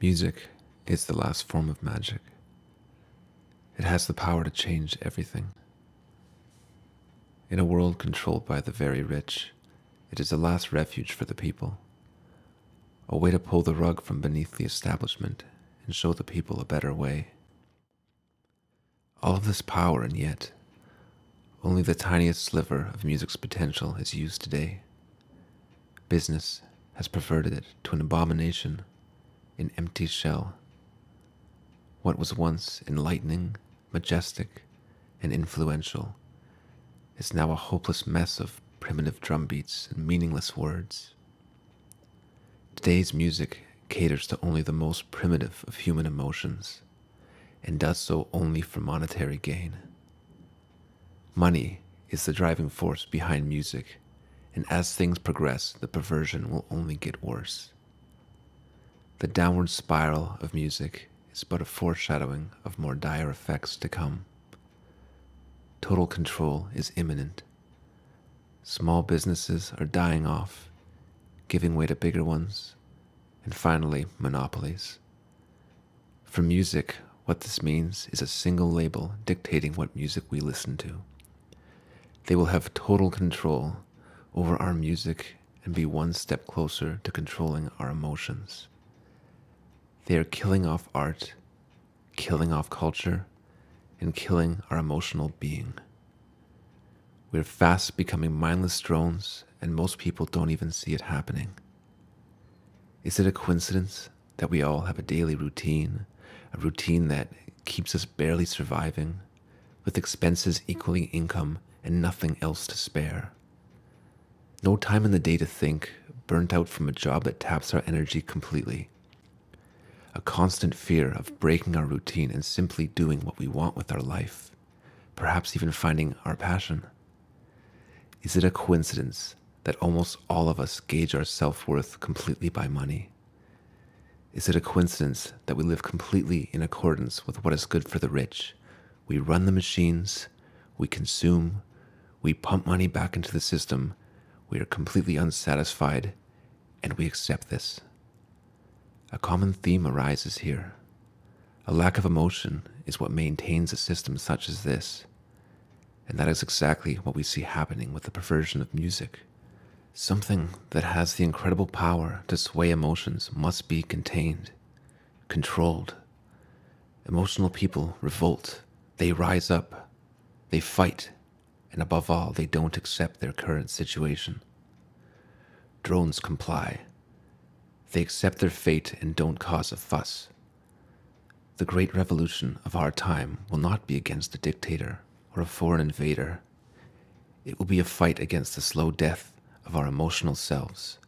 Music is the last form of magic. It has the power to change everything. In a world controlled by the very rich, it is the last refuge for the people, a way to pull the rug from beneath the establishment and show the people a better way. All of this power, and yet, only the tiniest sliver of music's potential is used today. Business has perverted it to an abomination, an empty shell. What was once enlightening, majestic, and influential is now a hopeless mess of primitive drum beats and meaningless words. Today's music caters to only the most primitive of human emotions, and does so only for monetary gain. Money is the driving force behind music, and as things progress, the perversion will only get worse. The downward spiral of music is but a foreshadowing of more dire effects to come. Total control is imminent. Small businesses are dying off, giving way to bigger ones, and finally, monopolies. For music, what this means is a single label dictating what music we listen to. They will have total control over our music and be one step closer to controlling our emotions. They are killing off art, killing off culture, and killing our emotional being. We're fast becoming mindless drones, and most people don't even see it happening. Is it a coincidence that we all have a daily routine, a routine that keeps us barely surviving, with expenses equaling income and nothing else to spare? No time in the day to think, burnt out from a job that taps our energy completely. A constant fear of breaking our routine and simply doing what we want with our life, perhaps even finding our passion. Is it a coincidence that almost all of us gauge our self-worth completely by money? Is it a coincidence that we live completely in accordance with what is good for the rich? We run the machines, we consume, we pump money back into the system, we are completely unsatisfied, and we accept this. A common theme arises here. A lack of emotion is what maintains a system such as this, and that is exactly what we see happening with the perversion of music. Something that has the incredible power to sway emotions must be contained, controlled. Emotional people revolt, they rise up, they fight, and above all, they don't accept their current situation. Drones comply. They accept their fate and don't cause a fuss. The great revolution of our time will not be against a dictator or a foreign invader. It will be a fight against the slow death of our emotional selves,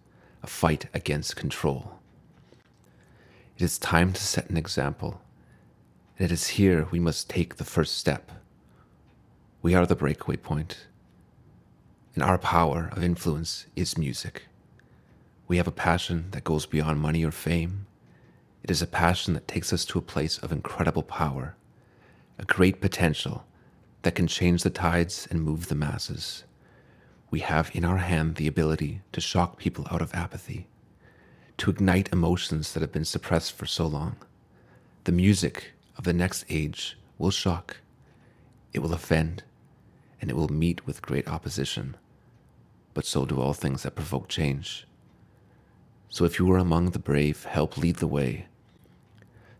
a fight against control. It is time to set an example, and it is here we must take the first step. We are the breakaway point, and our power of influence is music. We have a passion that goes beyond money or fame. It is a passion that takes us to a place of incredible power, a great potential that can change the tides and move the masses. We have in our hand the ability to shock people out of apathy, to ignite emotions that have been suppressed for so long. The music of the next age will shock, it will offend, and it will meet with great opposition. But so do all things that provoke change. So if you are among the brave, help lead the way.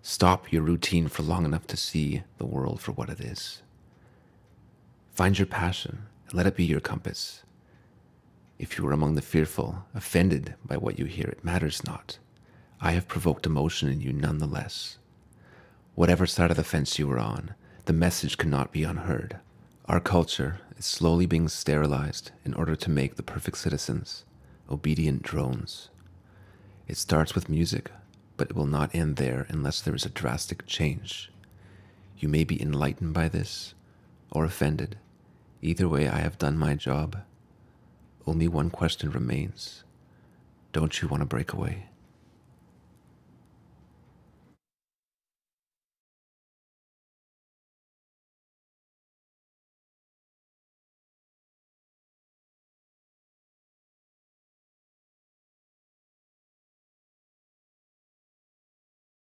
Stop your routine for long enough to see the world for what it is. Find your passion and let it be your compass. If you are among the fearful, offended by what you hear, it matters not. I have provoked emotion in you nonetheless. Whatever side of the fence you are on, the message cannot be unheard. Our culture is slowly being sterilized in order to make the perfect citizens obedient drones. It starts with music, but it will not end there unless there is a drastic change. You may be enlightened by this, or offended. Either way, I have done my job. Only one question remains. Don't you want to break away?